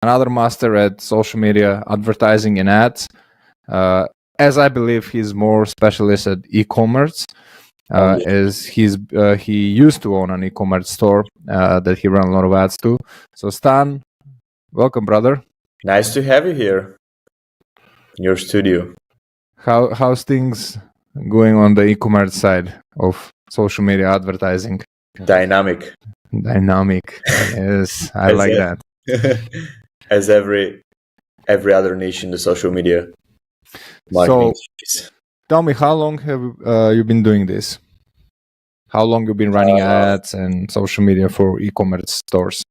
another master at social media advertising and ads. As I believe he's more specialist at e-commerce, as he used to own an e-commerce store that he ran a lot of ads to. So Stan, welcome, brother. Nice to have you here in your studio. How's things going on the e-commerce side of social media advertising? Dynamic. Yes, I like that. As every other niche in the social media marketing space. Tell me, how long have you been doing this? How long have you been running ads and social media for e-commerce stores?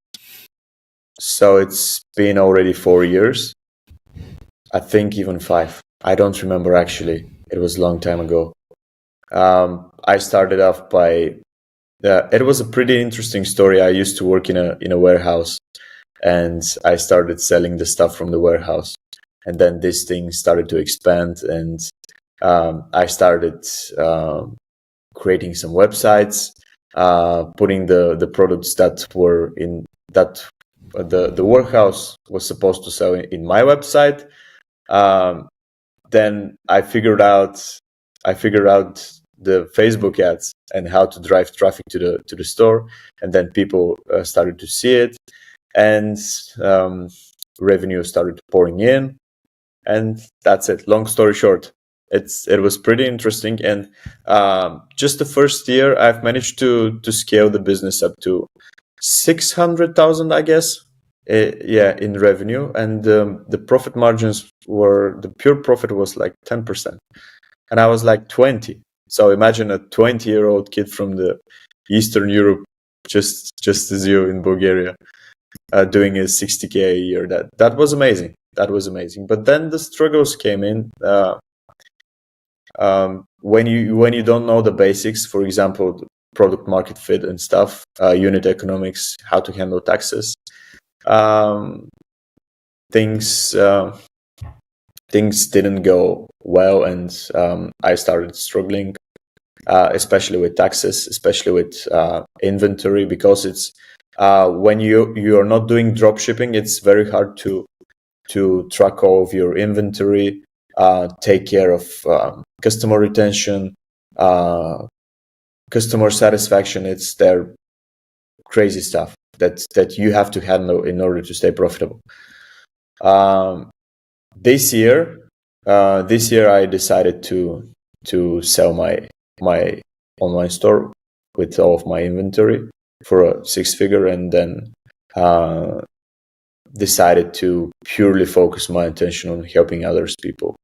So it's been already 4 years. I think even 5. I don't remember actually. It was a long time ago. I started off by it was a pretty interesting story. I used to work in a warehouse, and I started selling the stuff from the warehouse, and then this thing started to expand, and I started creating some websites, putting the products that were in that the warehouse was supposed to sell in my website. Then I figured out the Facebook ads and how to drive traffic to the store, and then people started to see it, and revenue started pouring in, and that's it. Long story short, it was pretty interesting, and just the first year I've managed to scale the business up to 600,000, I guess. In revenue, and the profit margins the pure profit was like 10%, and I was like 20. So imagine a 20-year-old kid from the Eastern Europe, just as you in Bulgaria, doing a 60K a year. That was amazing. But then the struggles came in. When you don't know the basics, for example, product market fit and stuff, unit economics, how to handle taxes. Things didn't go well, and I started struggling, especially with taxes, especially with inventory, because it's when you are not doing drop shipping, it's very hard to track all of your inventory, take care of customer retention, customer satisfaction. It's their crazy stuff that you have to handle in order to stay profitable. This year I decided to sell my online store with all of my inventory for a 6-figure, and then decided to purely focus my attention on helping others people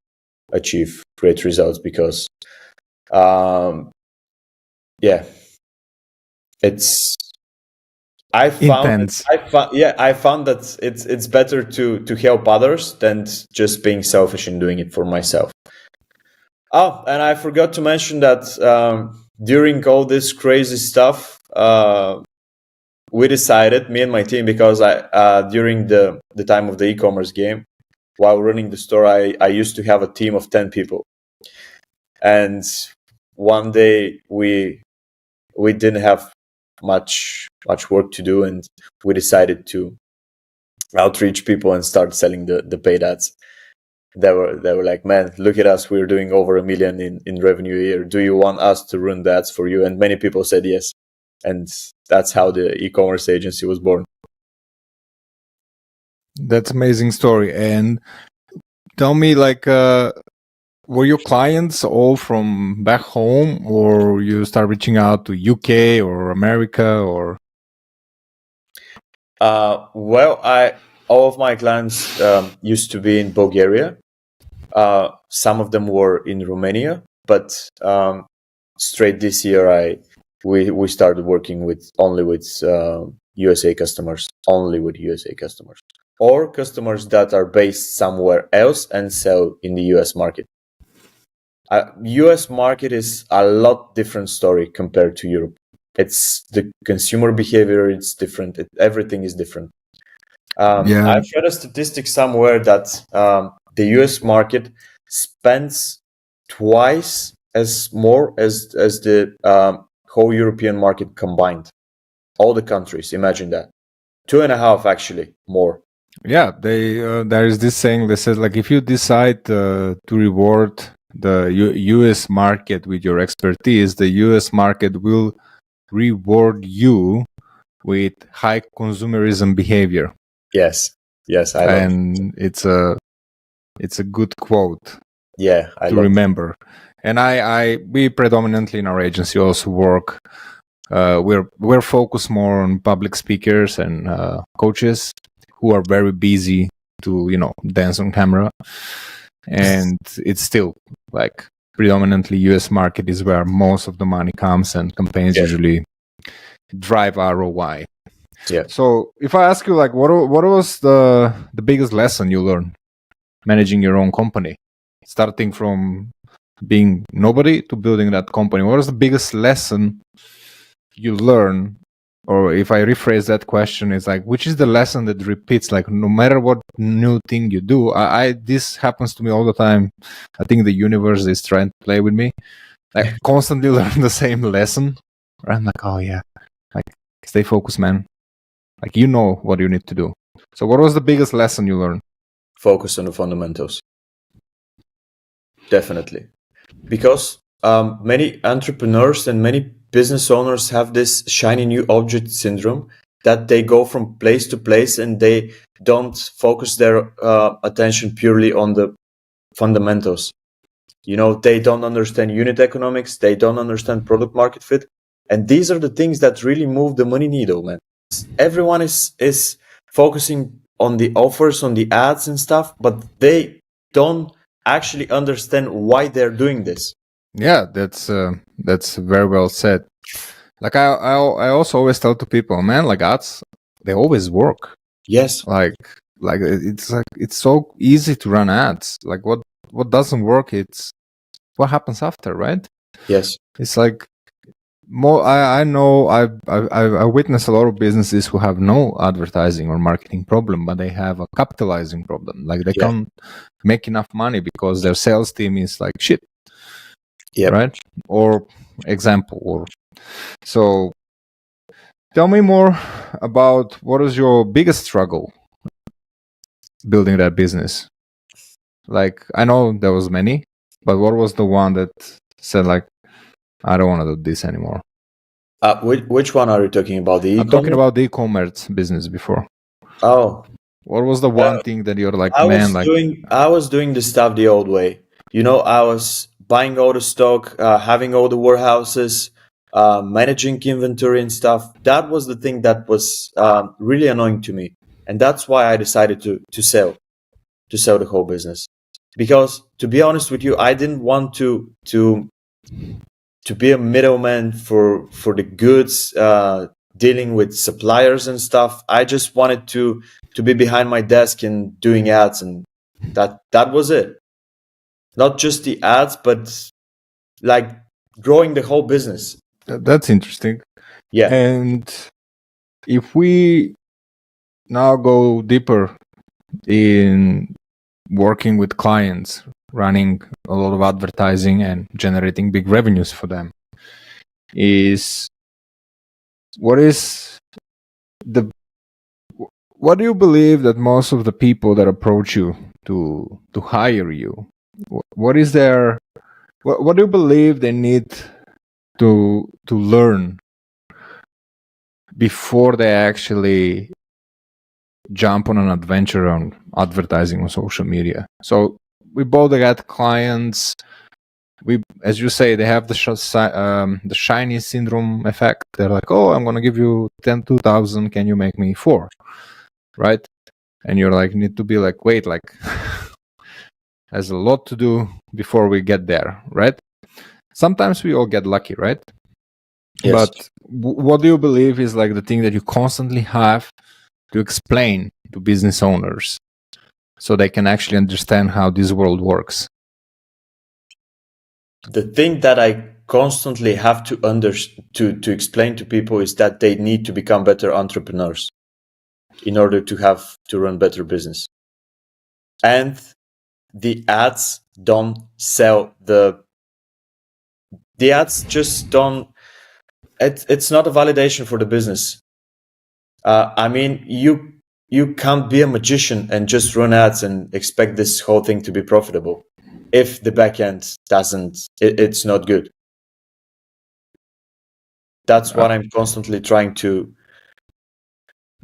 achieve great results, because it's I found that it's better to help others than just being selfish and doing it for myself. Oh, and I forgot to mention that during all this crazy stuff, we decided, me and my team, because during the time of the e-commerce game, while running the store, I used to have a team of 10 people, and one day we didn't have much work to do, and we decided to outreach people and start selling the paid ads. They were like, man, look at us, we're doing over $1 million in revenue a year. Do you want us to run the ads for you? And many people said yes, and that's how the e-commerce agency was born. That's amazing story. And tell me, like, were your clients all from back home, or you start reaching out to UK or America, or? Well, all of my clients used to be in Bulgaria. Some of them were in Romania, but straight this year, we started working only with USA customers, or customers that are based somewhere else and sell in the US market. US market is a lot different story compared to Europe. It's the consumer behavior, it's different. Everything is different. I've read a statistic somewhere that the US market spends twice as more as the whole European market combined. All the countries, imagine that. 2.5 actually more. Yeah, they there is this saying that says like if you decide to reward the U.S. market with your expertise, the U.S. market will reward you with high consumerism behavior. Yes, I love. And it's a good quote. Yeah, I to love. Remember. And we predominantly in our agency also work. We're focused more on public speakers and coaches who are very busy to dance on camera, and it's still like predominantly US market is where most of the money comes, and campaigns usually drive ROI. Yeah. So if I ask you like what was the biggest lesson you learned managing your own company, starting from being nobody to building that company? What was the biggest lesson you learn? Or if I rephrase that question, it's like, which is the lesson that repeats, like no matter what new thing you do? This happens to me all the time. I think the universe is trying to play with me. I constantly learn the same lesson. I'm like, oh yeah, like stay focused, man. Like you know what you need to do. So what was the biggest lesson you learned? Focus on the fundamentals. Definitely. Because many entrepreneurs and many business owners have this shiny new object syndrome, that they go from place to place and they don't focus their attention purely on the fundamentals. They don't understand unit economics, they don't understand product market fit, and these are the things that really move the money needle, man. Everyone is focusing on the offers, on the ads and stuff, but they don't actually understand why they're doing this. Yeah, that's very well said. Like I also always tell to people, man, like ads, they always work. Yes. Like it's so easy to run ads. Like what doesn't work, it's what happens after, right? Yes. It's like more. I know I witness a lot of businesses who have no advertising or marketing problem, but they have a capitalizing problem. Like they can't make enough money because their sales team is like shit. Yeah. Right. So tell me more about what is your biggest struggle building that business. Like I know there was many, but what was the one that said like, I don't want to do this anymore? Which one are you talking about? The I'm talking about the e-commerce business before. Oh, what was the one thing that you're like, I man, was doing the stuff the old way. I was buying all the stock, having all the warehouses, managing inventory and stuff. That was the thing that was really annoying to me, and that's why I decided to sell the whole business. Because to be honest with you, I didn't want to be a middleman for the goods, dealing with suppliers and stuff. I just wanted to be behind my desk and doing ads, and that was it. Not just the ads, but like growing the whole business. That's interesting. Yeah. And if we now go deeper in working with clients, running a lot of advertising and generating big revenues for them, what do you believe that most of the people that approach you to hire you, what do you believe they need to learn before they actually jump on an adventure on advertising on social media? So we both got clients. As you say, they have the shiny syndrome effect. They're like, oh, I'm going to give you 2,000. Can you make me 4? Right? And you're like, need to be like, wait, like there's a lot to do before we get there, right? Sometimes we all get lucky, right? Yes. But what do you believe is like the thing that you constantly have to explain to business owners so they can actually understand how this world works? The thing that I constantly have to explain to people is that they need to become better entrepreneurs in order to run better business. And the ads don't sell the ads just don't. It's not a validation for the business. I mean, you can't be a magician and just run ads and expect this whole thing to be profitable if the backend it's not good. That's what I'm constantly trying to.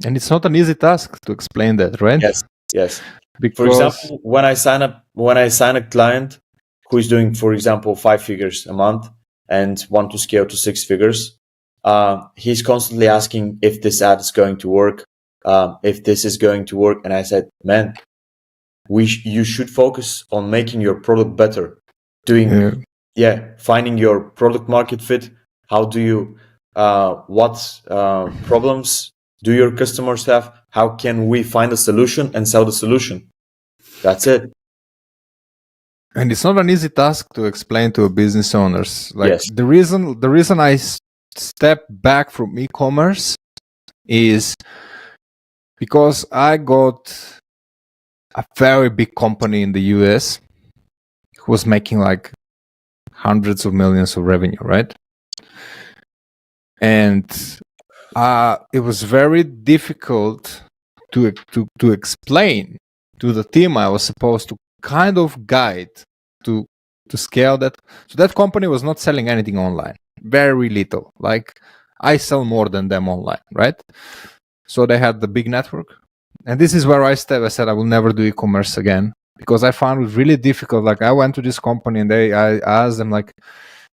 And it's not an easy task to explain that, right? Yes. Because, for example, when I sign a client who is doing, for example, 5 figures a month and want to scale to 6 figures, he's constantly asking if this ad is going to work, if this is going to work. And I said, man, you should focus on making your product better, finding your product market fit. How do you, what problems do your customers have? How can we find a solution and sell the solution? That's it. And it's not an easy task to explain to business owners. Like, yes. the reason I step back from e-commerce is because I got a very big company in the US who was making like hundreds of millions of revenue, right? And it was very difficult to explain to the team I was supposed to kind of guide to scale that. So that company was not selling anything online, very little. Like, I sell more than them online, right? So they had the big network. And this is where I said I will never do e-commerce again, because I found it really difficult. Like, I went to this company and I asked them, like,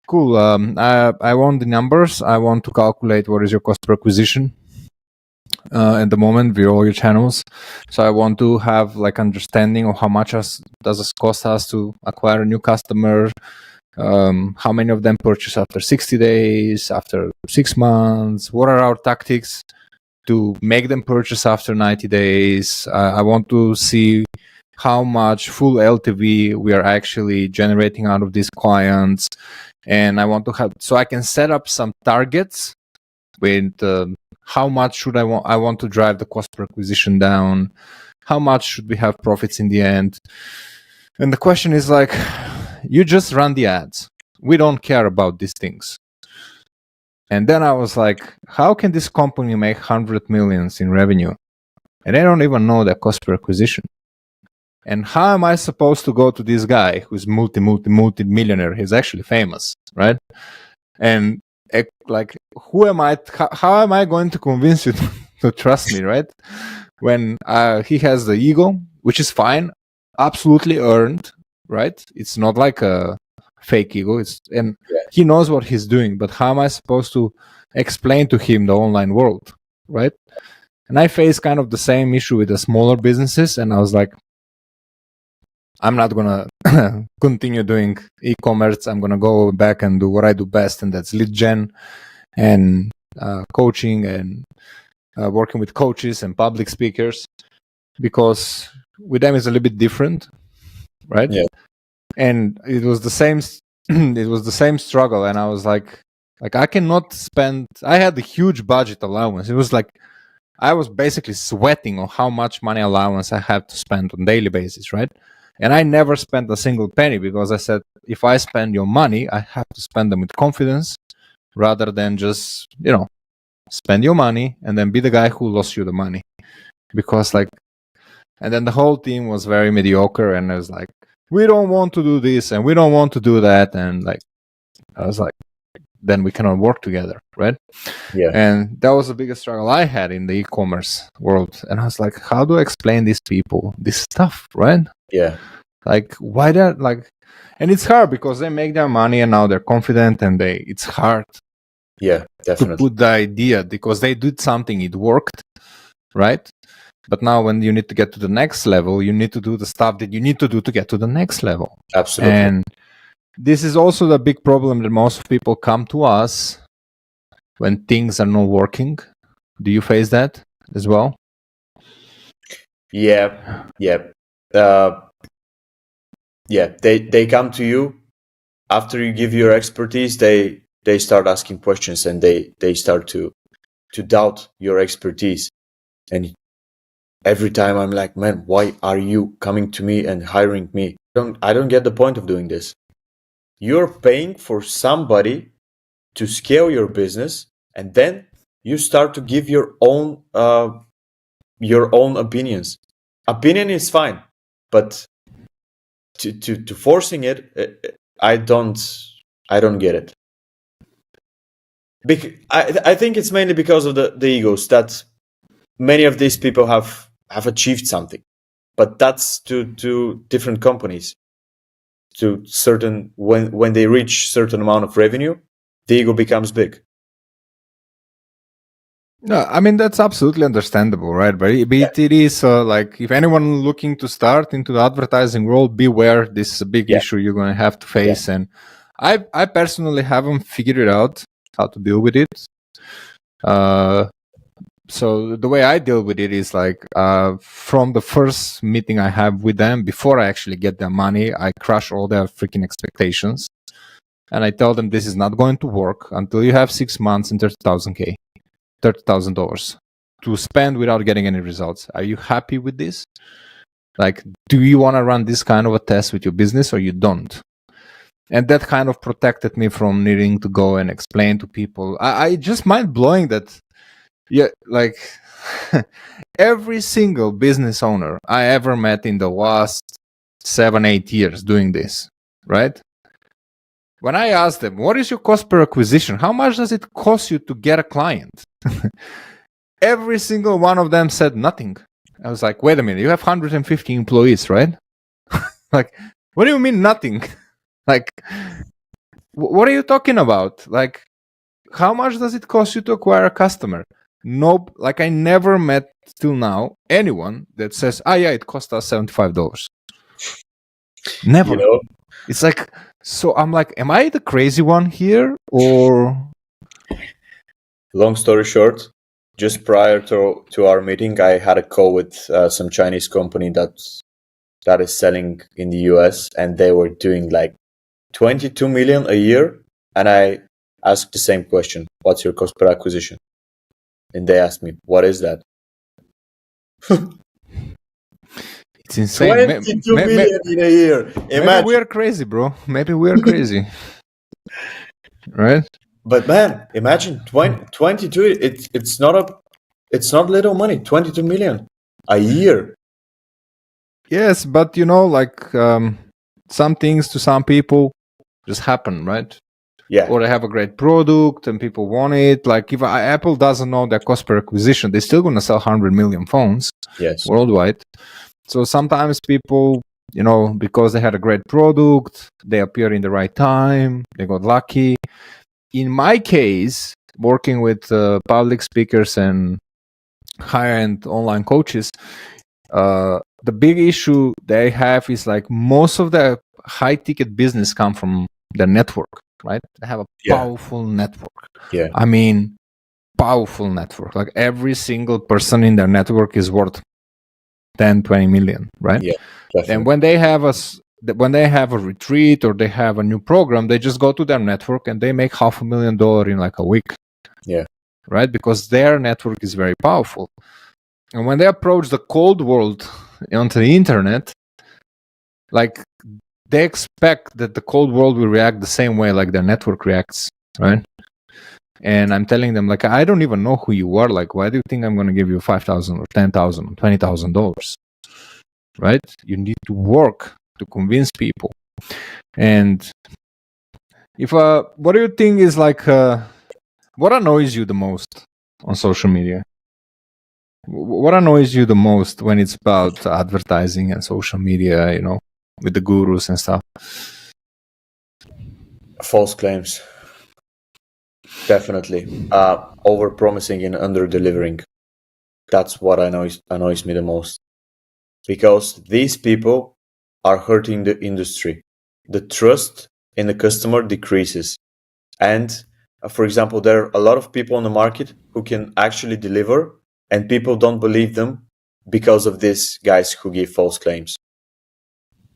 cool, I want the numbers. I want to calculate what is your cost per acquisition at the moment with all your channels. So I want to have like understanding of how much does it cost us to acquire a new customer, how many of them purchase after 60 days, after 6 months, what are our tactics to make them purchase after 90 days. I want to see how much full LTV we are actually generating out of these clients. And I want to have, so I can set up some targets with how much should I want to drive the cost per acquisition down, how much should we have profits in the end. And the question is, like, you just run the ads. We don't care about these things. And then I was like, how can this company make 100 millions in revenue and they don't even know their cost per acquisition? And how am I supposed to go to this guy who's multi-millionaire? He's actually famous, right? And like, who am I? How am I going to convince you to trust me, right? When he has the ego, which is fine, absolutely earned, right? It's not like a fake ego. He knows what he's doing. But how am I supposed to explain to him the online world, right? And I face kind of the same issue with the smaller businesses, and I was like, I'm not gonna continue doing e-commerce. I'm gonna go back and do what I do best, and that's lead gen and coaching and working with coaches and public speakers, because with them it's a little bit different, right? Yeah. And it was the same. It was the same struggle, and I was like I cannot spend. I had a huge budget allowance. It was like I was basically sweating on how much money allowance I have to spend on daily basis, right? And I never spent a single penny, because I said, if I spend your money, I have to spend them with confidence rather than just, spend your money and then be the guy who lost you the money. Because and then the whole team was very mediocre, and I was like, we don't want to do this and we don't want to do that. And I was like, then we cannot work together, right? Yeah. And that was the biggest struggle I had in the e-commerce world. And I was like, how do I explain these people this stuff, right? Yeah. Like, why they're and it's hard because they make their money and now they're confident, and it's hard. Yeah, definitely. To put the idea, because they did something, it worked, right? But now when you need to get to the next level, you need to do the stuff that you need to do to get to the next level. Absolutely. And this is also the big problem that most people come to us when things are not working. Do you face that as well? Yeah. They come to you after you give your expertise. They start asking questions, and they start to doubt your expertise. And every time I'm like, man, why are you coming to me and hiring me? I don't get the point of doing this. You're paying for somebody to scale your business, and then you start to give your own your own opinions. Opinion is fine, but to forcing it, I don't get it. I think it's mainly because of the egos that many of these people have achieved something, but that's to different companies. To certain when they reach certain amount of revenue, the ego becomes big. No, I mean that's absolutely understandable, right? But it is like if anyone looking to start into the advertising world, beware. This is a big issue you're going to have to face, and I personally haven't figured it out how to deal with it. So the way I deal with it is like from the first meeting I have with them, before I actually get their money, I crush all their freaking expectations, and I tell them this is not going to work until you have 6 months and $30,000 to spend without getting any results. Are you happy with this? Like, do you want to run this kind of a test with your business or you don't? And that kind of protected me from needing to go and explain to people. I just mind blowing that. Yeah, like every single business owner I ever met in the last 7-8 years doing this, right? When I asked them, what is your cost per acquisition? How much does it cost you to get a client? Every single one of them said nothing. I was like, wait a minute, you have 150 employees, right? Like, what do you mean nothing? Like, what are you talking about? Like, how much does it cost you to acquire a customer? Nope. Like, I never met till now anyone that says, yeah, it cost us $75. Never. You know? It's like, so I'm like, am I the crazy one here or? Long story short, just prior to our meeting, I had a call with some Chinese company that is selling in the US, and they were doing like 22 million a year. And I asked the same question: what's your cost per acquisition? And they asked me, what is that? It's insane. 22 million in a year. Imagine. Maybe we are crazy, bro. Maybe we are crazy. Right? But man, imagine 22. It's not little money. 22 million a year. Yes, but you know, like some things to some people just happen, right? Yeah. Or they have a great product and people want it. Like if Apple doesn't know their cost per acquisition, they're still going to sell 100 million phones worldwide. So sometimes people, you know, because they had a great product, they appear in the right time, they got lucky. In my case, working with public speakers and high-end online coaches, the big issue they have is like most of the high-ticket business come from their network, right? They have a powerful network. Yeah. I mean, powerful network. Like every single person in their network is worth 10, 20 million, right? Yeah. Definitely. And when they have a retreat or they have a new program, they just go to their network and they make $500,000 in like a week. Yeah. Right? Because their network is very powerful. And when they approach the cold world onto the internet, like they expect that the cold world will react the same way like their network reacts, right? And I'm telling them, like, I don't even know who you are. Like, why do you think I'm going to give you $5,000 or $10,000 or $20,000? Right? You need to work to convince people. And if what do you think is like what annoys you the most on social media? What annoys you the most when it's about advertising and social media, you know, with the gurus and stuff? False claims. Definitely. Over promising and under delivering. That's what annoys me the most. Because these people are hurting the industry. The trust in the customer decreases. And for example, there are a lot of people on the market who can actually deliver, and people don't believe them because of these guys who give false claims.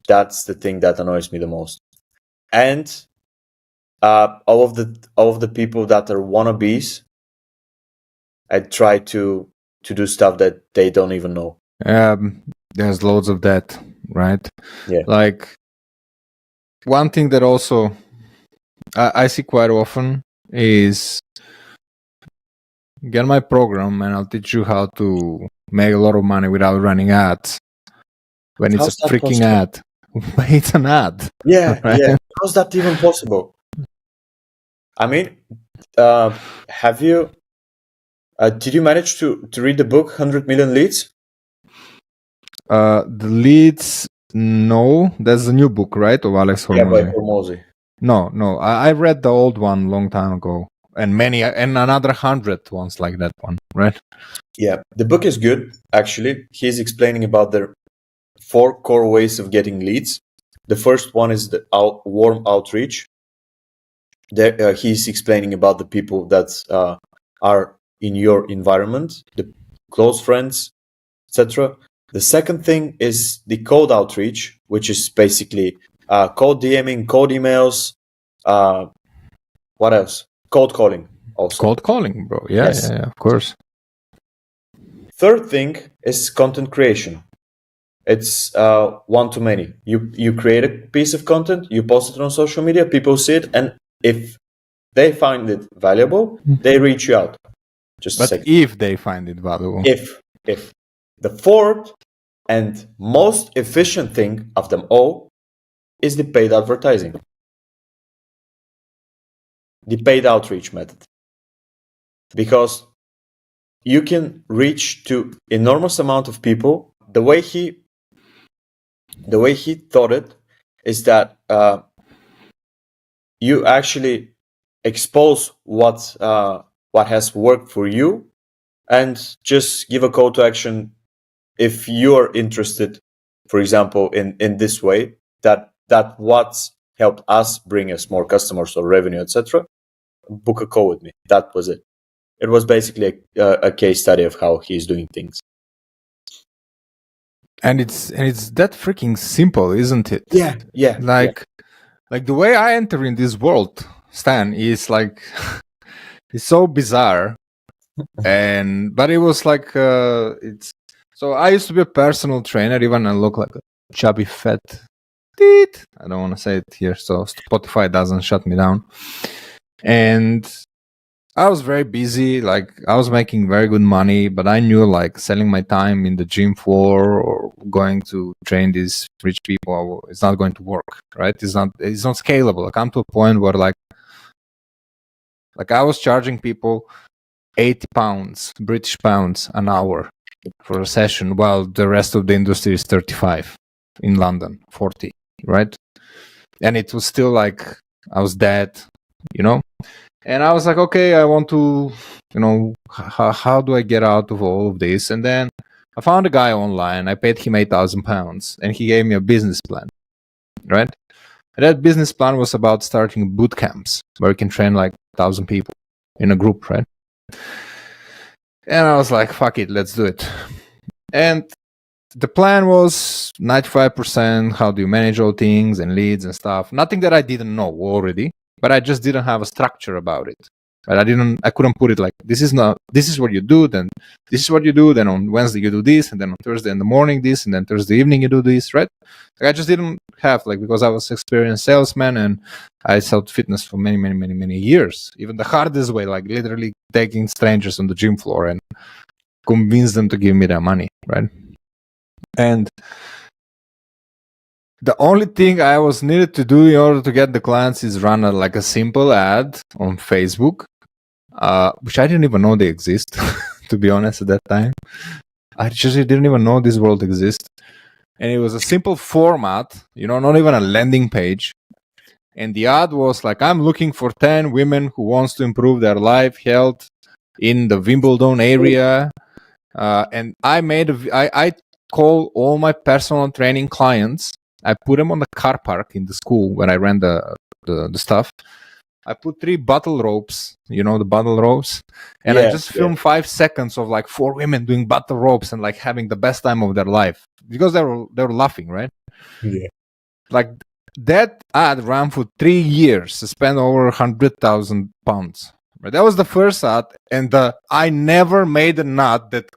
That's the thing that annoys me the most. And all of the people that are wannabes, I try to do stuff that they don't even know. There's loads of that, right? Yeah. Like one thing that also I see quite often is get my program and I'll teach you how to make a lot of money without running ads when it's How's a that freaking possible? ad. It's an ad. Yeah, right? yeah. How's that even possible? I mean, have you? Did you manage to read the book 100 Million Leads? The leads, no. That's the new book, right, of Alex Yeah, by Hormozy? Hormozy. No. I read the old one long time ago, and another 100 ones like that one, right? Yeah, the book is good. Actually, he's explaining about the 4 core ways of getting leads. The first one is the warm outreach. There, he's explaining about the people that are in your environment, the close friends, etc. The second thing is the cold outreach, which is basically cold DMing, cold emails. What else? Cold calling also. Cold calling, bro. Yes. Yeah, of course. Third thing is content creation. It's one-to-many. You create a piece of content, you post it on social media, people see it, and if they find it valuable, they reach you out. Just a second. If they find it valuable. If. The fourth and most efficient thing of them all is the paid advertising. The paid outreach method. Because you can reach to enormous amount of people. The way he thought it is that you actually expose what has worked for you and just give a call to action if you're interested, for example, in this way, that what's helped us bring us more customers or revenue, etc. Book a call with me. That was it. It was basically a case study of how he's doing things. And it's that freaking simple, isn't it? Yeah. Like the way I enter in this world, Stan, is like it's so bizarre. But it was like it's so I used to be a personal trainer, even I look like a chubby fat teeth. I don't want to say it here, so Spotify doesn't shut me down. And I was very busy, like I was making very good money, but I knew like selling my time in the gym floor or going to train these rich people, it's not going to work, right? It's not scalable. I come to a point where like I was charging people 80 pounds, British pounds an hour for a session, while the rest of the industry is 35 in London, 40, right? And it was still like I was dead, you know? And I was like, okay, I want to, how do I get out of all of this? And then I found a guy online. I paid him 8,000 pounds and he gave me a business plan, right? And that business plan was about starting boot camps where you can train like 1,000 people in a group, right? And I was like, fuck it, let's do it. And the plan was 95%, how do you manage all things and leads and stuff. Nothing that I didn't know already, but I just didn't have a structure about it. Right? I couldn't put it like, this is what you do, then this is what you do, then on Wednesday you do this, and then on Thursday in the morning this, and then Thursday evening you do this, right? Like I just didn't have, like, because I was an experienced salesman and I sold fitness for many years. Even the hardest way, like literally taking strangers on the gym floor and convince them to give me their money, right? And the only thing I was needed to do in order to get the clients is run a simple ad on Facebook, which I didn't even know they exist, to be honest, at that time. I just didn't even know this world exists. And it was a simple format, not even a landing page. And the ad was like, I'm looking for 10 women who wants to improve their life, health in the Wimbledon area. And I call all my personal training clients. I put them on the car park in the school when I ran the stuff. I put 3 battle ropes, the battle ropes, and I just filmed 5 seconds of like 4 women doing battle ropes and like having the best time of their life because they were laughing, right? Yeah. Like that ad ran for 3 years, spent over 100,000 pounds. Right? That was the first ad, and I never made an ad that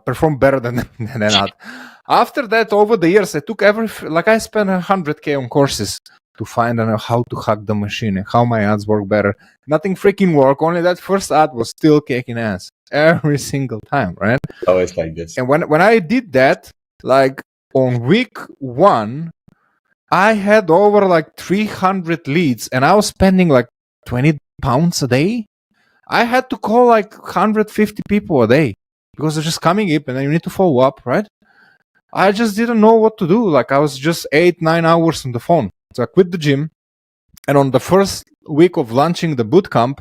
perform better than that. After that, over the years, I took I spent 100K on courses to find out how to hack the machine and how my ads work better. Nothing freaking worked. Only that first ad was still kicking ass every single time, right? Always like this. And when I did that, like on week 1, I had over like 300 leads, and I was spending like £20 a day. I had to call like 150 people a day because they're just coming up and then you need to follow up, right? I just didn't know what to do. Like I was just 8-9 hours on the phone. So I quit the gym. And on the first week of launching the bootcamp,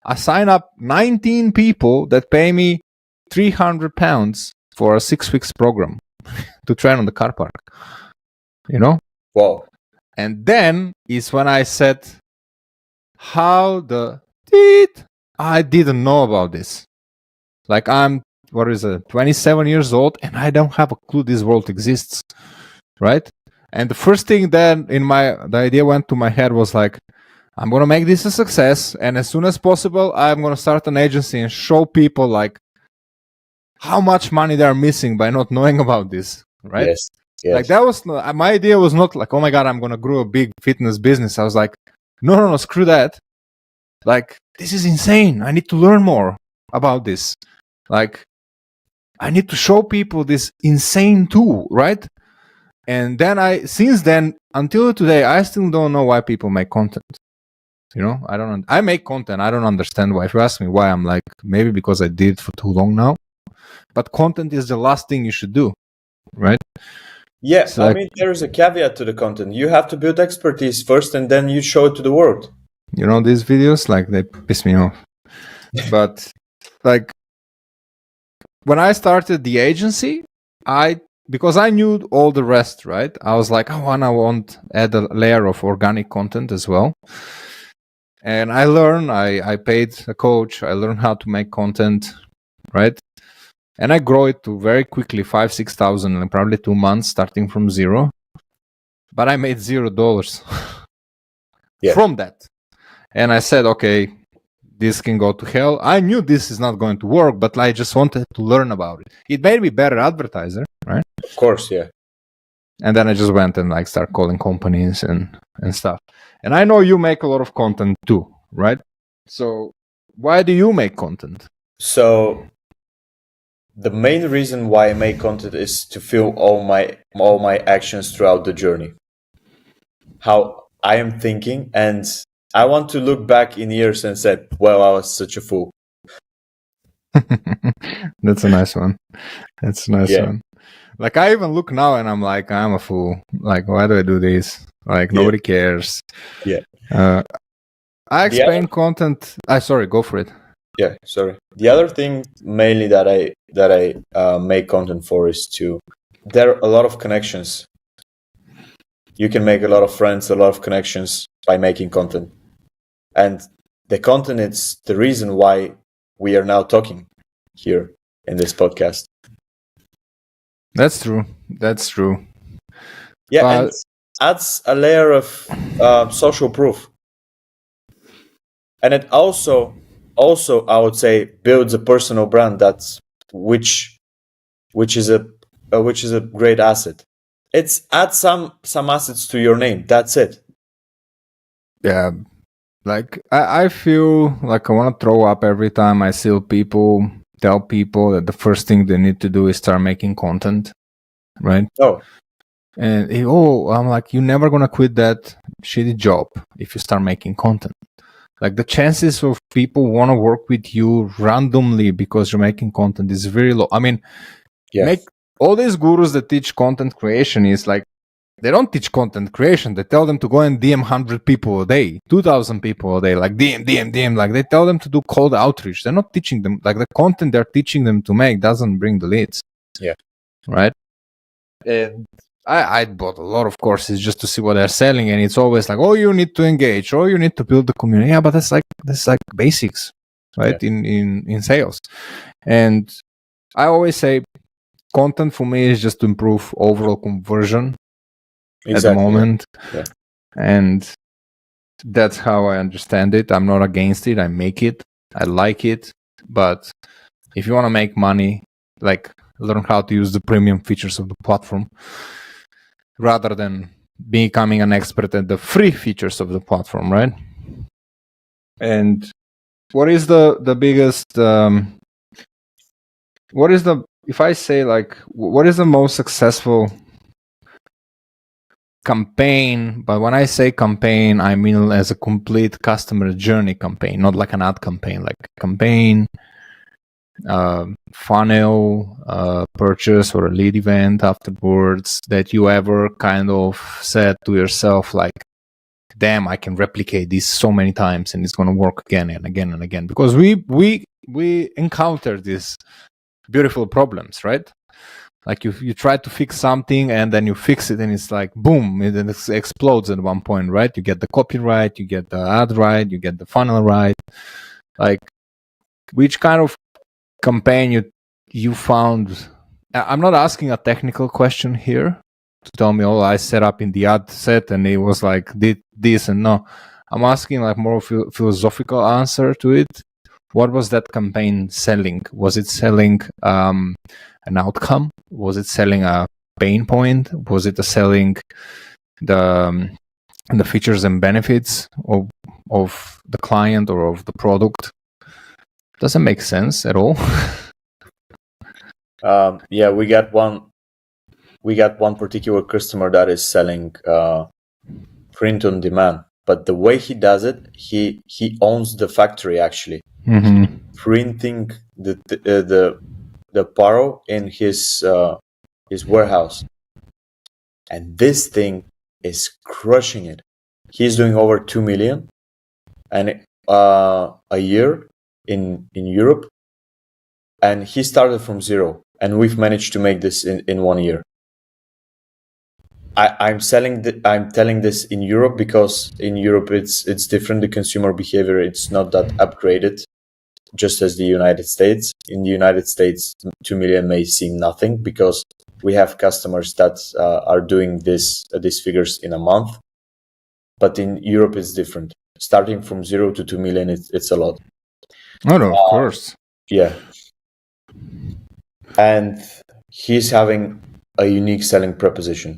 I signed up 19 people that pay me £300 for a 6 weeks program to train on the car park. You know? Wow. And then is when I said, how the teeth? I didn't know about this. Like I'm, 27 years old, and I don't have a clue this world exists, right? And the first thing then the idea went to my head was like, I'm going to make this a success, and as soon as possible, I'm going to start an agency and show people like how much money they're missing by not knowing about this, right? Yes. Like that was, my idea was not like, oh my God, I'm going to grow a big fitness business. I was like, no, screw that. Like, this is insane. I need to learn more about this. Like, I need to show people this insane tool, right? And then since then, until today, I still don't know why people make content. You know, I make content. I don't understand why. If you ask me why, I'm like, maybe because I did it for too long now. But content is the last thing you should do, right? Yeah, I mean, there's a caveat to the content. You have to build expertise first, and then you show it to the world. You know, these videos, like, they piss me off. But, like, when I started the agency, because I knew all the rest, right? I was like, I want to add a layer of organic content as well. And I learned, I paid a coach, I learned how to make content, right? And I grow it to very quickly, 5,000-6,000 in probably 2 months, starting from zero. But I made $0 from that. And I said, okay, this can go to hell. I knew this is not going to work, but I just wanted to learn about it. It made me a better advertiser, right? Of course, yeah. And then I just went and like start calling companies and stuff. And I know you make a lot of content too, right? So why do you make content? So the main reason why I make content is to feel all my actions throughout the journey. How I am thinking, and I want to look back in years and say, well, I was such a fool. That's a nice one. That's a nice one. Like I even look now and I'm like, I'm a fool. Like, why do I do this? Like nobody cares. Yeah. I explain content. Sorry, go for it. Yeah, sorry. The other thing mainly that I make content for is there are a lot of connections. You can make a lot of friends, a lot of connections by making content. And the content is the reason why we are now talking here in this podcast. That's true. Yeah, and adds a layer of social proof. And it also I would say builds a personal brand which is a great asset. It's add some assets to your name. That's it. Yeah. Like I feel like I want to throw up every time I see people tell people that the first thing they need to do is start making content, right? And I'm like, you're never gonna quit that shitty job if you start making content. Like the chances of people want to work with you randomly because you're making content is very low. I mean, all these gurus that teach content creation is like, they don't teach content creation. They tell them to go and DM 100 people a day, 2,000 people a day, like DM. Like they tell them to do cold outreach. They're not teaching them, like the content they're teaching them to make doesn't bring the leads. Yeah. Right? And I bought a lot of courses just to see what they're selling. And it's always like, oh, you need to engage, or you need to build the community. Yeah, but that's like basics, right? Yeah. In sales. And I always say content for me is just to improve overall conversion. At the moment. Yeah. And that's how I understand it. I'm not against it. I make it. I like it. But if you want to make money, like learn how to use the premium features of the platform rather than becoming an expert at the free features of the platform, right? And what is the biggest what is the, if I say like, what is the most successful campaign? But when I say campaign, I mean as a complete customer journey campaign, not like an ad campaign, like campaign, funnel, purchase or a lead event afterwards, that you ever kind of said to yourself like, damn, I can replicate this so many times and it's going to work again and again and again, because we encounter these beautiful problems, right? Like you try to fix something and then you fix it and it's like boom, it explodes at one point, right? You get the copy right, you get the ad right, you get the funnel right. Like, which kind of campaign you found? I'm not asking a technical question here to tell me, oh, I set up in the ad set and it was like did this and no. I'm asking like more philosophical answer to it. What was that campaign selling? Was it selling an outcome? Was it selling a pain point? Was it selling the features and benefits of the client or of the product? Doesn't make sense at all. Yeah, we got one particular customer that is selling print on demand, but the way he does it, he owns the factory actually. Mm-hmm. Printing the paro in his warehouse, and this thing is crushing it. He's doing over 2 million and a year in Europe, and he started from zero, and we've managed to make this in 1 year. I'm telling this in Europe because in Europe it's different. The consumer behavior, it's not that upgraded, just as the United States. In the United States, 2 million may seem nothing because we have customers that are doing these figures in a month. But in Europe, it's different. Starting from 0 to 2 million, it's a lot. Oh, no, of course. Yeah. And he's having a unique selling proposition.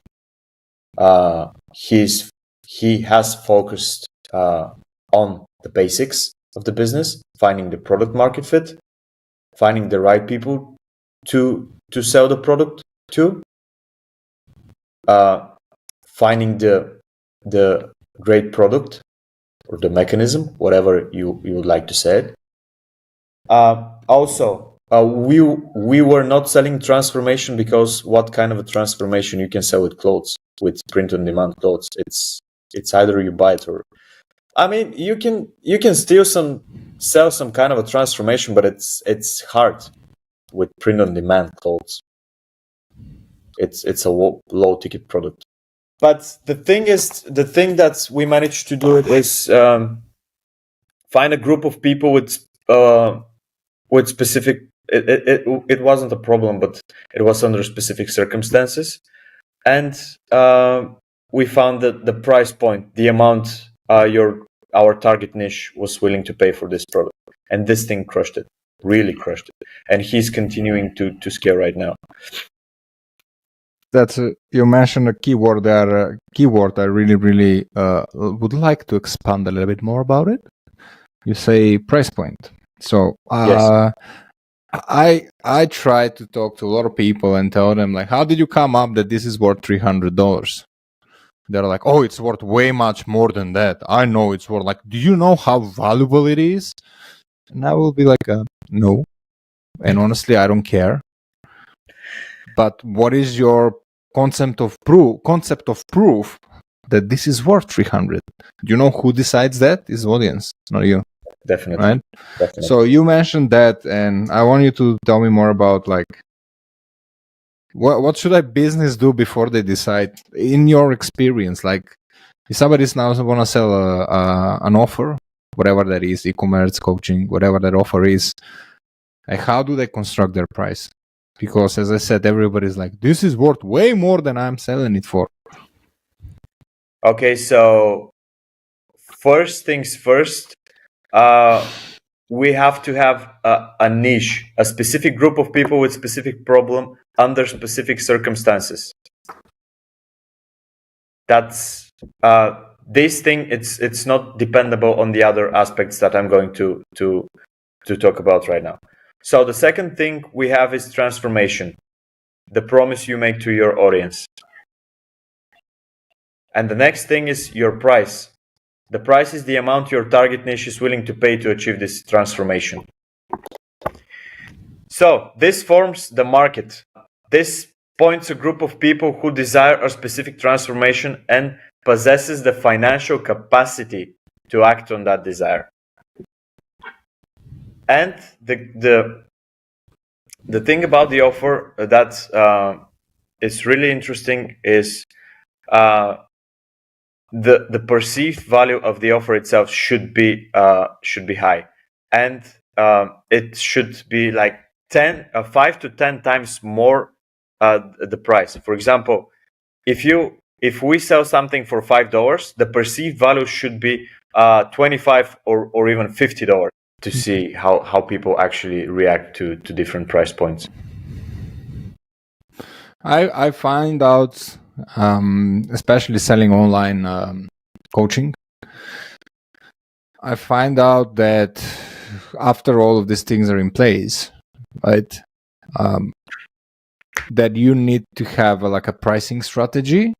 He has focused on the basics of the business, finding the product market fit, finding the right people to sell the product to, finding the great product or the mechanism, whatever you would like to say it. Also, we were not selling transformation because what kind of a transformation you can sell with clothes, with print on demand clothes? It's either you buy it or, I mean, you can still sell some kind of a transformation, but it's hard with print on demand clothes. It's a low ticket product. But the thing that we managed to do it is find a group of people with specific. It wasn't a problem, but it was under specific circumstances, and we found that the price point, the amount our target niche was willing to pay for this product, and this thing crushed it, really crushed it, and he's continuing to scale right now. That's you mentioned a keyword there. Keyword I really would like to expand a little bit more about it. You say price point. So Yes. I try to talk to a lot of people and tell them like, how did you come up that this is worth $300? They're like, oh, it's worth way much more than that. I know it's worth, like, do you know how valuable it is? And I will be like, no. And honestly, I don't care. But what is your concept of proof that this is worth 300? Do you know who decides that? Is audience, not you. Definitely. Right? Definitely. So you mentioned that, and I want you to tell me more about like what should a business do before they decide, in your experience? Like, if somebody's now want to sell an offer, whatever that is, e-commerce, coaching, whatever that offer is, like, how do they construct their price? Because as I said, everybody's like, this is worth way more than I'm selling it for. Okay, so first things first, we have to have a niche, a specific group of people with specific problem under specific circumstances. that's this thing. It's not dependable on the other aspects that I'm going to talk about right now. So the second thing we have is transformation, the promise you make to your audience. And the next thing is your price. The price is the amount your target niche is willing to pay to achieve this transformation. So this forms the market. This points a group of people who desire a specific transformation and possesses the financial capacity to act on that desire. And the thing about the offer that is really interesting is the perceived value of the offer itself should be high, and it should be like 5 to 10 times more the price. For example, if we sell something for $5, the perceived value should be $25 or even $50 to see how people actually react to different price points. I find out, especially selling online coaching, I find out that after all of these things are in place, right, that you need to have like a pricing strategy,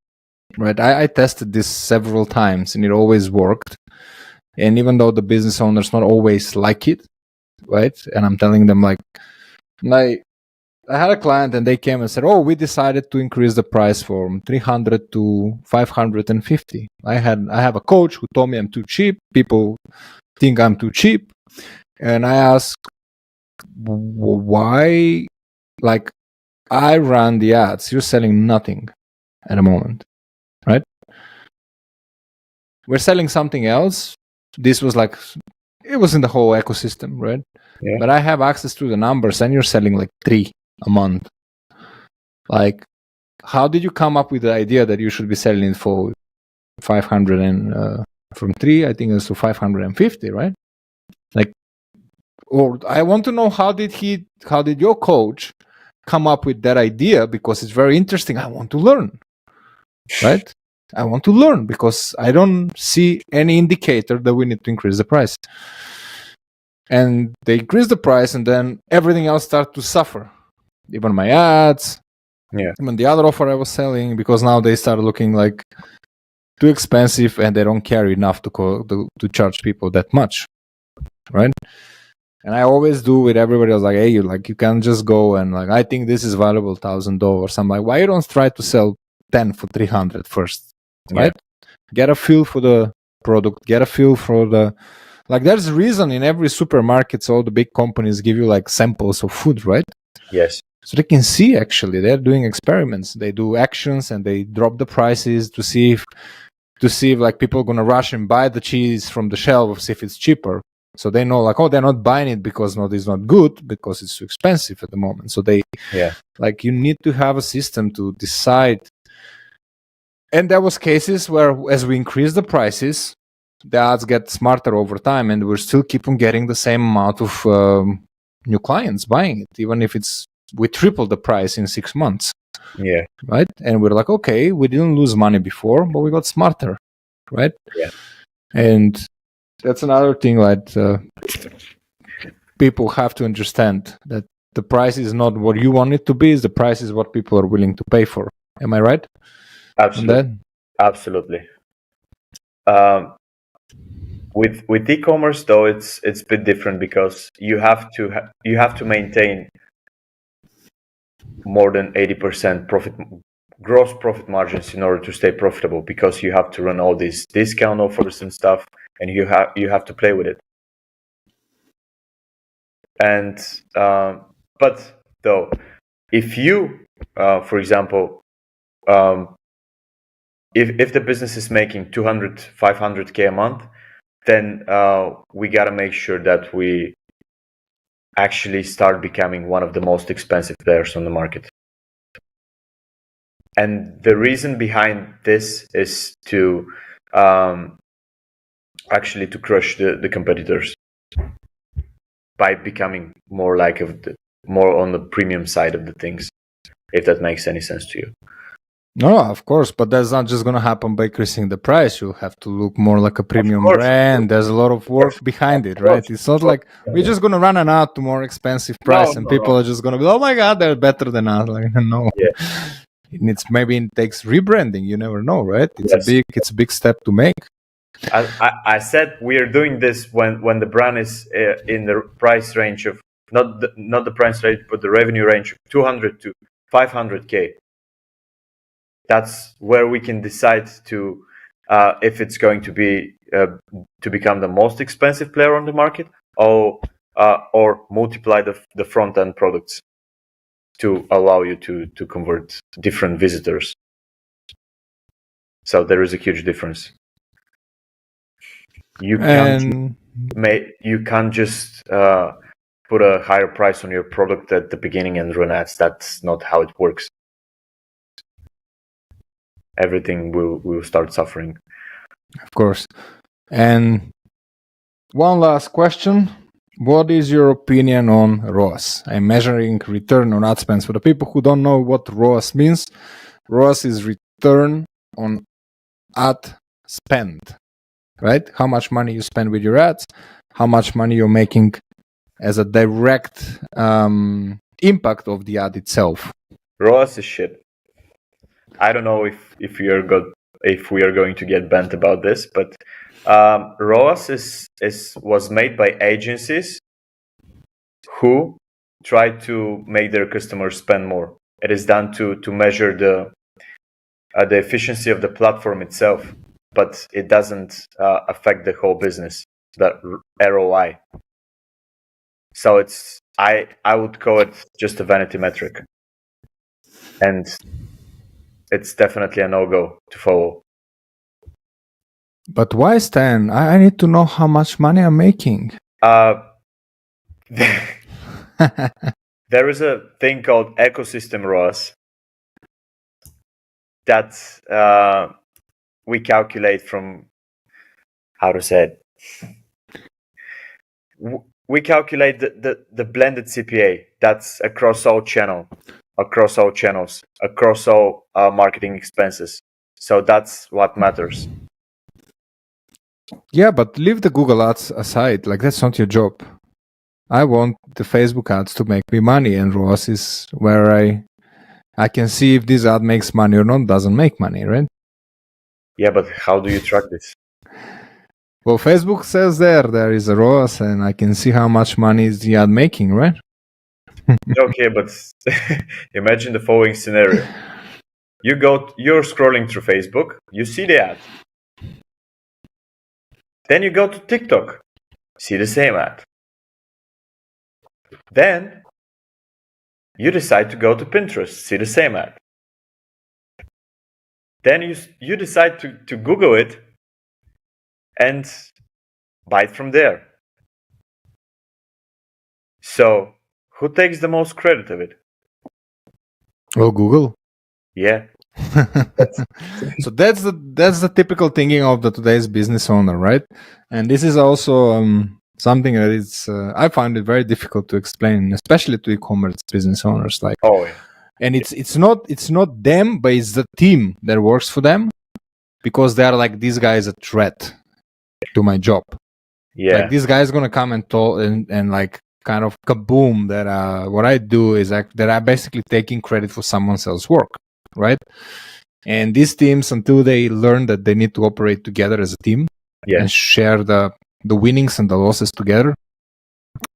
right? I tested this several times and it always worked. And even though the business owners not always like it, right? And I'm telling them like I had a client and they came and said, "Oh, we decided to increase the price from 300 to 550. I have a coach who told me I'm too cheap. People think I'm too cheap." And I asked, why? Like, I run the ads. You're selling nothing at the moment, right? We're selling something else. This was like, it was in the whole ecosystem, right? Yeah. But I have access to the numbers and you're selling like 3 a month. Like, how did you come up with the idea that you should be selling it for 500 and from 3, I think it's to 550, right? Like, or I want to know how did your coach come up with that idea, because it's very interesting. I want to learn, right? I want to learn because I don't see any indicator that we need to increase the price. And they increase the price and then everything else starts to suffer. Even my ads, even the other offer I was selling, because now they start looking like too expensive and they don't care enough to charge people that much, right? And I always do with everybody else, like, hey, you can't just go and like, I think this is valuable $1,000. I'm like, why you don't try to sell 10 for 300 first, right? Get a feel for the product, get a feel for the, like, there's a reason in every supermarkets, all the big companies give you like samples of food, right? Yes. So they can see actually they're doing experiments. They do actions and they drop the prices to see if like people are gonna rush and buy the cheese from the shelves if it's cheaper. So they know like, oh, they're not buying it because it's not good, because it's too expensive at the moment. So they like, you need to have a system to decide. And there was cases where as we increase the prices, the ads get smarter over time and we're still keep on getting the same amount of new clients buying it, even if we tripled the price in 6 months. Yeah. Right. And we're like, okay, we didn't lose money before, but we got smarter. Right. Yeah. And that's another thing that people have to understand, that the price is not what you want it to be, the price is what people are willing to pay for. Am I right? Absolutely. Absolutely. With e-commerce though, it's a bit different because you have to maintain more than 80% gross profit margins in order to stay profitable, because you have to run all these discount offers and stuff, and you have to play with it. And but though, if you for example, if the business is making 200 500k a month, then we got to make sure that we actually start becoming one of the most expensive players on the market. And the reason behind this is to actually to crush the competitors by becoming more on the premium side of the things, if that makes any sense to you. No, of course, but that's not just going to happen by increasing the price. You'll have to look more like a premium brand. There's a lot of work behind it, right? It's not like we're just going to run an ad to more expensive price and people are just going to be, oh my God, they're better than us. Like, no. It takes rebranding. You never know, right? It's a big step to make. I said we are doing this when the brand is in the price range of not the price range, but the revenue range of 200 to 500K. That's where we can decide to if it's going to be to become the most expensive player on the market, or multiply the front end products to allow you to convert different visitors. So there is a huge difference. You can't just put a higher price on your product at the beginning and run ads. That's not how it works. Everything will start suffering. Of course. And one last question. What is your opinion on ROAS? I'm measuring return on ad spend. For the people who don't know what ROAS means, ROAS is return on ad spend, right? How much money you spend with your ads, how much money you're making as a direct impact of the ad itself. ROAS is shit. I don't know if we are going to get banned about this, but ROAS was made by agencies who try to make their customers spend more. It is done to measure the efficiency of the platform itself, but it doesn't affect the whole business, the ROI. So I would call it just a vanity metric, and it's definitely a no-go to follow. But why, Stan? I need to know how much money I'm making. There is a thing called ecosystem ROAS that we calculate from, how to say it? We calculate the blended CPA. That's across all channels, across all marketing expenses. So that's what matters. Yeah, but leave the Google ads aside. Like, that's not your job. I want the Facebook ads to make me money, and ROAS is where I can see if this ad makes money or not, doesn't make money, right? Yeah, but how do you track this? Well, Facebook says there is a ROAS, and I can see how much money is the ad making, right? Okay, but imagine the following scenario. You're scrolling through Facebook, you see the ad. Then you go to TikTok, see the same ad. Then you decide to go to Pinterest, see the same ad. Then you decide to Google it and buy it from there. So who takes the most credit of it? Well, Google. Yeah. So that's the typical thinking of the today's business owner, right? And this is also something that is I find it very difficult to explain, especially to e-commerce business owners. Like, and it's not them, but it's the team that works for them, because they are like, this guy is a threat to my job. Yeah, like this guy is gonna come and talk and like kind of kaboom that what I do is that I'm basically taking credit for someone else's work, right? And these teams, until they learn that they need to operate together as a team and share the winnings and the losses together,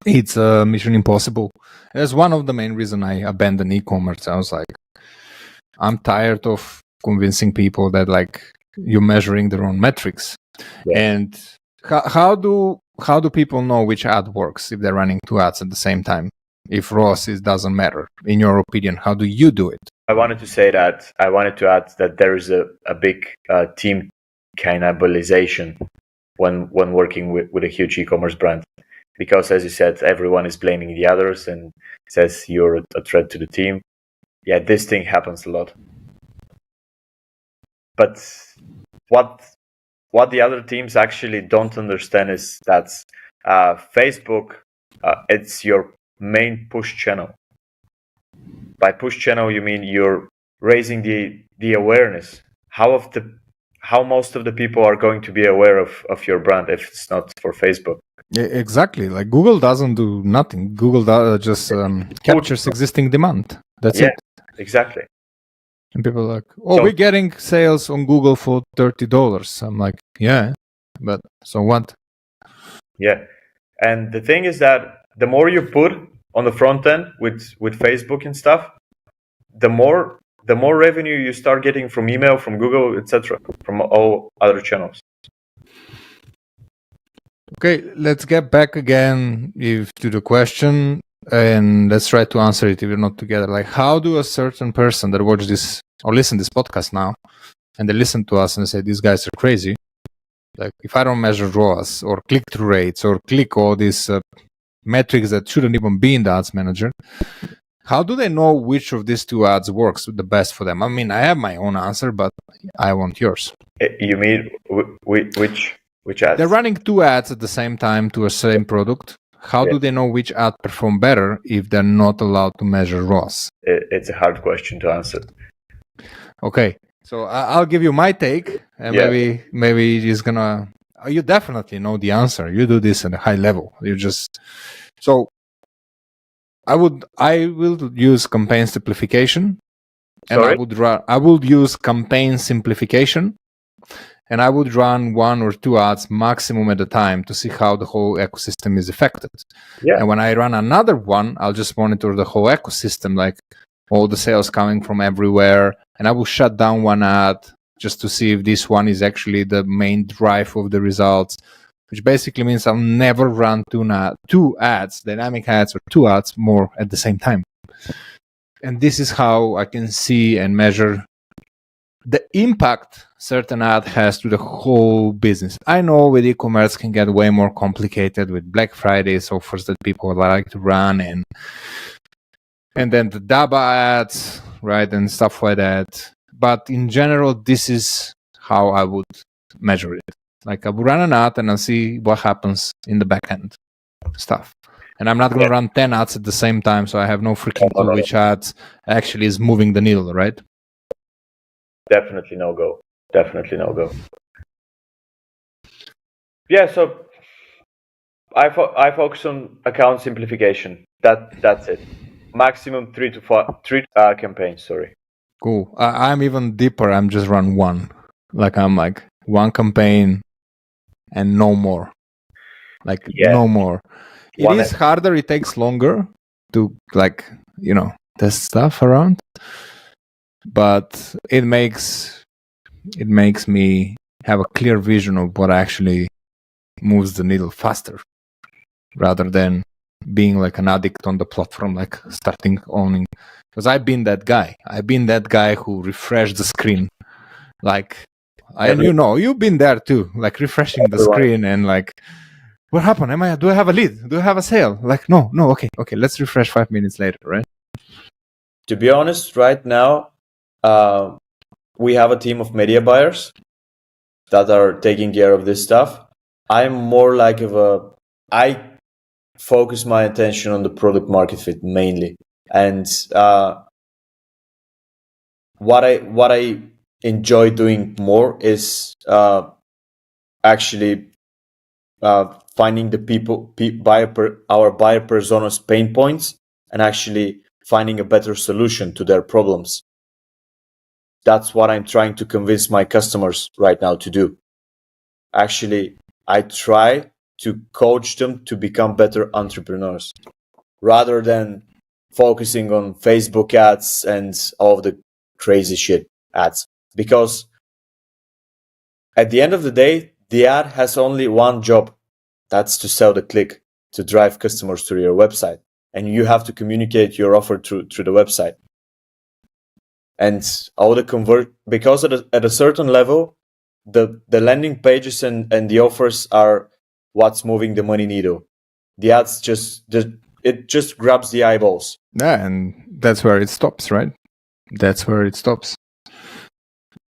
it's mission impossible. That's one of the main reasons I abandoned e-commerce. I was like, I'm tired of convincing people that like you're measuring their own metrics. And how do people know which ad works if they're running two ads at the same time? If ROAS doesn't matter, in your opinion, how do you do it? I wanted to add that there is a big team cannibalization when working with a huge e-commerce brand, because as you said, everyone is blaming the others and says you're a threat to the team. Yeah, this thing happens a lot. But what the other teams actually don't understand is that Facebook, it's your main push channel. By push channel, you mean you're raising the awareness. How most of the people are going to be aware of your brand if it's not for Facebook? Exactly. Like Google doesn't do nothing. Google just captures existing demand. That's it. Exactly. And people are like, oh, we're getting sales on Google for $30. I'm like, yeah, but so what? Yeah. And the thing is that the more you put on the front end with Facebook and stuff, the more revenue you start getting from email, from Google, etc., from all other channels. Okay, let's get back again to the question, and let's try to answer it if we're not together. Like, how do a certain person that watch this or listen to this podcast now, and they listen to us and say, these guys are crazy. Like, if I don't measure ROAS or click-through rates or click all these metrics that shouldn't even be in the ads manager, how do they know which of these two ads works the best for them? I mean, I have my own answer, but I want yours. You mean which ads? They're running two ads at the same time to a same product. How do they know which ad perform better if they're not allowed to measure ROAS? It's a hard question to answer. Okay, so I'll give you my take, and maybe it's gonna. You definitely know the answer. You do this at a high level. You just so. I will use campaign simplification, and I would use campaign simplification, and I would run one or two ads maximum at a time to see how the whole ecosystem is affected. Yeah. And when I run another one, I'll just monitor the whole ecosystem, like all the sales coming from everywhere, and I will shut down one ad just to see if this one is actually the main drive of the results, which basically means I'll never run two ads, dynamic ads or two ads more at the same time. And this is how I can see and measure the impact certain ad has to the whole business. I know with e-commerce can get way more complicated with Black Fridays offers that people like to run and then the DABA ads, right, and stuff like that. But in general, this is how I would measure it. Like I will run an ad and I'll see what happens in the back end stuff. And I'm not going to run 10 ads at the same time, so I have no freaking clue which ads actually is moving the needle, right? Definitely no go. Yeah, so I focus on account simplification. That's it. Maximum 3 to 4 campaigns. Sorry. Cool. I'm even deeper. I'm just run one. I'm like one campaign and no more. No more. It is harder. It takes longer to test stuff around, but it makes me have a clear vision of what actually moves the needle faster, rather than being like an addict on the platform, like starting owning. Because I've been that guy who refreshed the screen, you've been there too, like refreshing the screen and like, what happened? Do I have a lead? Do I have a sale? Like, no, okay, let's refresh 5 minutes later, right? To be honest, right now, we have a team of media buyers that are taking care of this stuff. I'm more like I focus my attention on the product market fit mainly. And what I enjoy doing more is actually finding the our buyer persona's pain points and actually finding a better solution to their problems. That's what I'm trying to convince my customers right now to do. Actually, I try to coach them to become better entrepreneurs rather than focusing on Facebook ads and all of the crazy shit ads. Because at the end of the day, the ad has only one job. That's to sell the click, to drive customers to your website. And you have to communicate your offer through the website. And all the because at a certain level, the landing pages and the offers are what's moving the money needle. The ads it just grabs the eyeballs. Yeah, and that's where it stops, right? That's where it stops.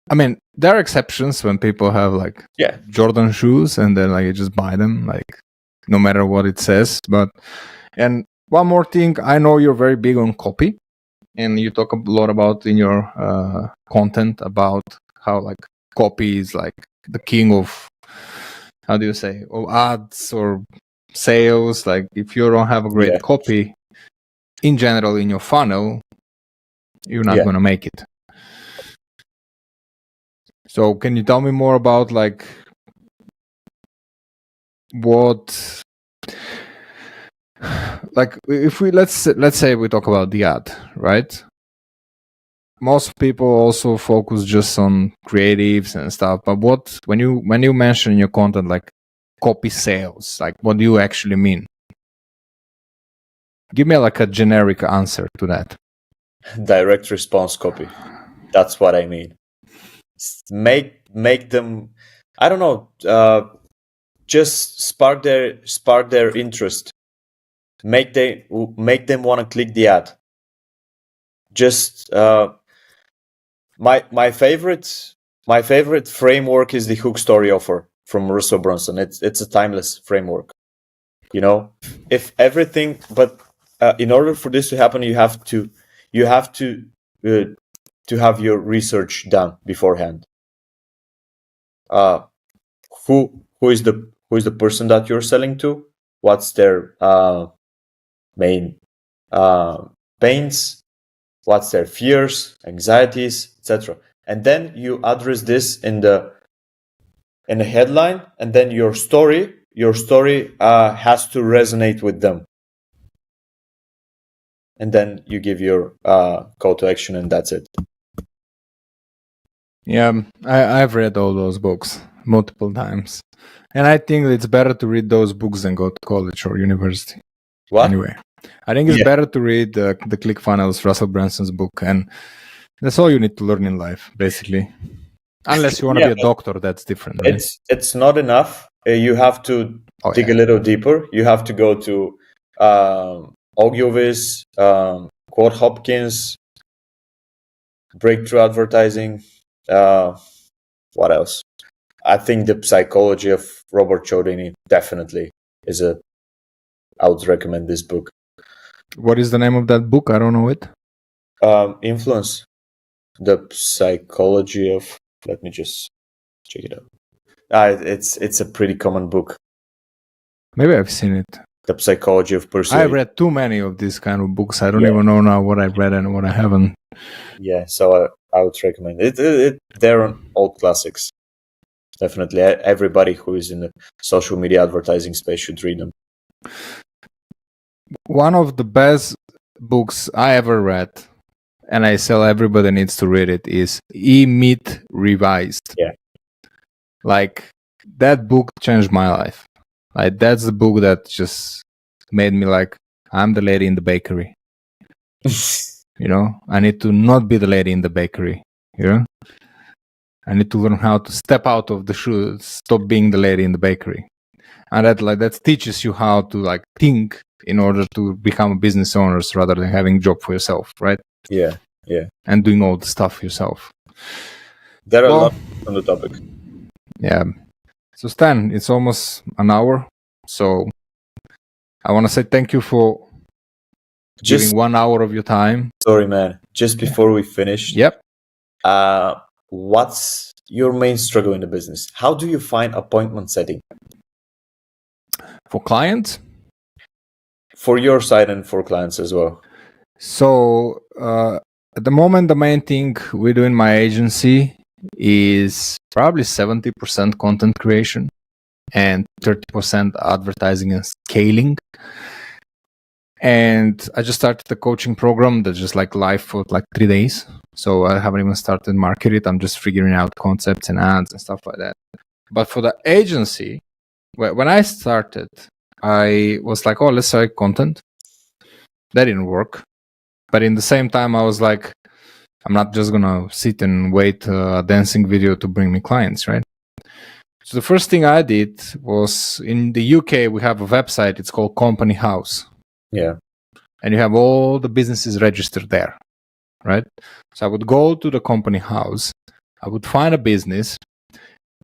I mean, there are exceptions when people have Jordan shoes and then you just buy them, no matter what it says. And one more thing, I know you're very big on copy. and you talk a lot about in your content about how like copy is like the king of, how do you say, of ads or sales. Like if you don't have a great copy in general in your funnel, you're not going to make it. So can you tell me more about like what, like if we let's say we talk about the ad, right? Most people also focus just on creatives and stuff, but what when you mention in your content like copy sales, like what do you actually mean? Give me like a generic answer to that. Direct response copy. That's what I mean. Make them, I don't know, just spark their interest. Make them want to click the ad. Just my favorite framework is the hook story offer from Russell Brunson. It's a timeless framework. You know, if everything, but in order for this to happen, you have to have your research done beforehand. Who is the person that you're selling to? What's their main pains? What's their fears, anxieties, etc. And then you address this in the headline, and then your story has to resonate with them. And then you give your call to action, and that's it. Yeah, I've read all those books multiple times, and I think it's better to read those books than go to college or university. What? Anyway, I think it's better to read the ClickFunnels, Russell Brunson's book, and that's all you need to learn in life, basically. Unless you want to be a doctor, that's different. Right? It's not enough. You have to dig a little deeper. You have to go to Ogilvy's, Quote Hopkins, Breakthrough Advertising. What else? I think the Psychology of Robert Cialdini definitely is I would recommend this book. What is the name of that book? I don't know it. Influence. The Psychology of. Let me just check it out. It's a pretty common book. Maybe I've seen it. The Psychology of Persuasion. I read too many of these kind of books. I don't even know now what I've read and what I haven't. Yeah, so I would recommend it. They're old classics. Definitely, everybody who is in the social media advertising space should read them. One of the best books I ever read, and I tell everybody needs to read it, is E-Myth Revised. Yeah. Like, that book changed my life. Like, that's the book that just made me like, I'm the lady in the bakery. You know, I need to not be the lady in the bakery. You know, I need to learn how to step out of the shoes, stop being the lady in the bakery. And that teaches you how to like think in order to become a business owner rather than having a job for yourself, right? Yeah. And doing all the stuff yourself. There are a lot on the topic. Yeah. So Stan, it's almost an hour. So I want to say thank you for giving 1 hour of your time. Sorry, man. Just before we finish. Yep. What's your main struggle in the business? How do you find appointment setting? For clients? For your side and for clients as well. So at the moment, the main thing we do in my agency is probably 70% content creation and 30% advertising and scaling. And I just started the coaching program that's just like live for like 3 days. So I haven't even started market it. I'm just figuring out concepts and ads and stuff like that. But for the agency, when I started, I was like, oh, let's write content. That didn't work. But in the same time, I was like, I'm not just going to sit and wait a dancing video to bring me clients, right? So the first thing I did was in the UK, we have a website. It's called Company House. Yeah. And you have all the businesses registered there, right? So I would go to the Company House. I would find a business.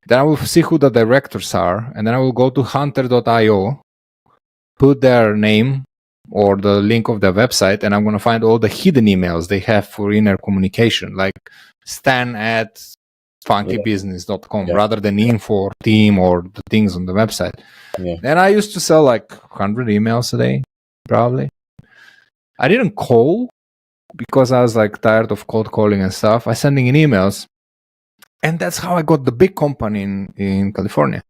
Then I will see who the directors are. And then I will go to hunter.io, put their name, or the link of their website, and I'm going to find all the hidden emails they have for inner communication, like stan@funkybusiness.com rather than info or team or the things on the website. And I used to sell like 100 emails a day, probably. I didn't call because I was like tired of cold calling and stuff. I sending in emails, and that's how I got the big company in California.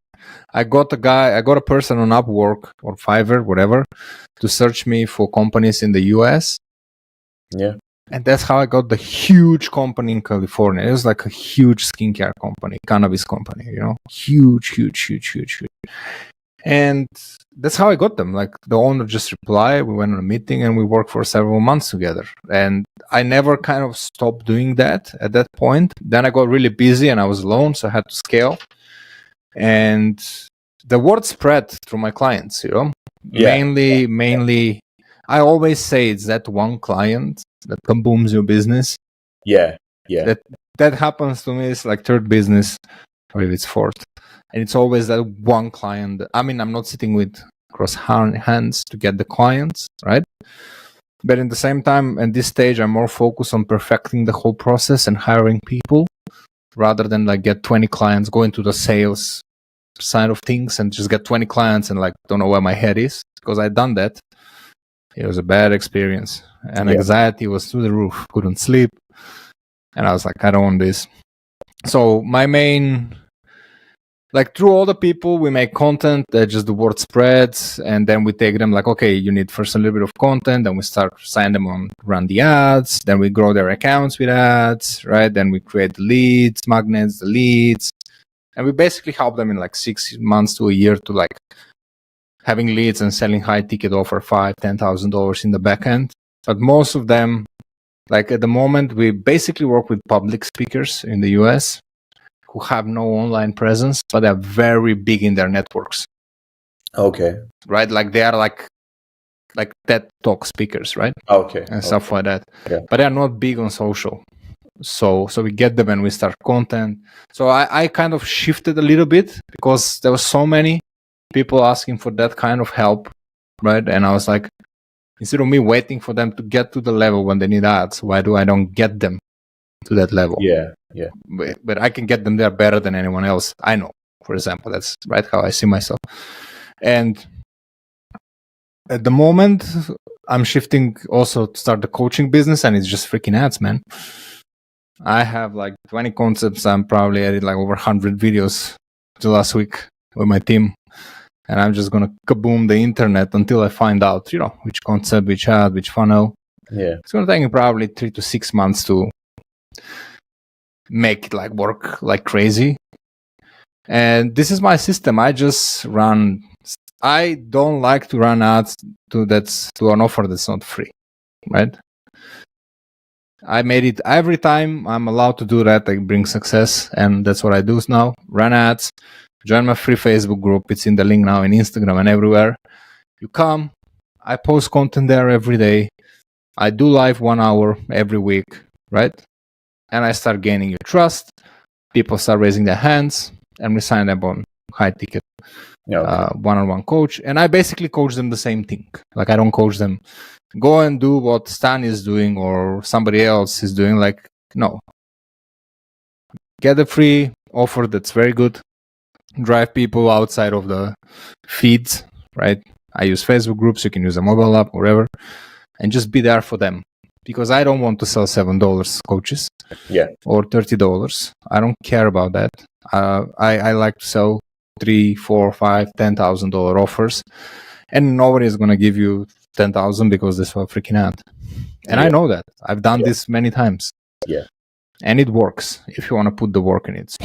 I got a person on Upwork or Fiverr, whatever, to search me for companies in the US. Yeah. And that's how I got the huge company in California. It was like a huge skincare company, cannabis company, huge. And that's how I got them. Like the owner just replied, we went on a meeting and we worked for several months together. And I never kind of stopped doing that at that point. Then I got really busy and I was alone, so I had to scale. And the word spread through my clients, mainly, I always say it's that one client that kabooms your business. Yeah. That happens to me. It's like third business, or if it's fourth. And it's always that one client. I mean, I'm not sitting with crossed hands to get the clients, right? But at the same time, at this stage, I'm more focused on perfecting the whole process and hiring people rather than like get 20 clients, go into the sales side of things and just get 20 clients and like don't know where my head is, because I'd done that. It was a bad experience and anxiety was through the roof, couldn't sleep. And I was like, I don't want this. So my main, like through all the people, we make content that just the word spreads, and then we take them like, okay, you need first a little bit of content, then we start sign them on, run the ads, then we grow their accounts with ads, right? Then we create the leads, magnets, the leads, and we basically help them in like 6 months to a year to like having leads and selling high ticket offer, $5,000-$10,000 in the back end. But most of them, like at the moment, we basically work with public speakers in the US who have no online presence, but they're very big in their networks. Okay. Right? Like they are like TED Talk speakers, right? Okay. And stuff like that. Yeah. But they're not big on social. So we get them and we start content. So I kind of shifted a little bit because there were so many people asking for that kind of help, right? And I was like, instead of me waiting for them to get to the level when they need ads, why do I don't get them to that level? Yeah. But I can get them there better than anyone else I know, for example. That's right how I see myself. And at the moment, I'm shifting also to start the coaching business, and it's just freaking ads, man. I have like 20 concepts. I'm probably added like over 100 videos to last week with my team. And I'm just going to kaboom the internet until I find out, which concept, which ad, which funnel. Yeah. It's going to take me probably 3 to 6 months to make it like work like crazy. And this is my system. I don't like to run ads to an offer that's not free, right? I made it every time I'm allowed to do that. I bring success, and that's what I do now. Run ads. Join my free Facebook group. It's in the link now in Instagram and everywhere. You come. I post content there every day. I do live 1 hour every week, right? And I start gaining your trust. People start raising their hands, and we sign them on high ticket one-on-one coach. And I basically coach them the same thing. Like I don't coach them, go and do what Stan is doing or somebody else is doing. Like, no. Get a free offer that's very good. Drive people outside of the feeds, right? I use Facebook groups. You can use a mobile app, whatever, and just be there for them. Because I don't want to sell $7 coaches, or $30. I don't care about that. I like to sell $3, $4, $5, $10,000 offers, and nobody is gonna give you 10,000 because this was a freaking ad. And I know that. I've done this many times. Yeah, and it works if you want to put the work in it.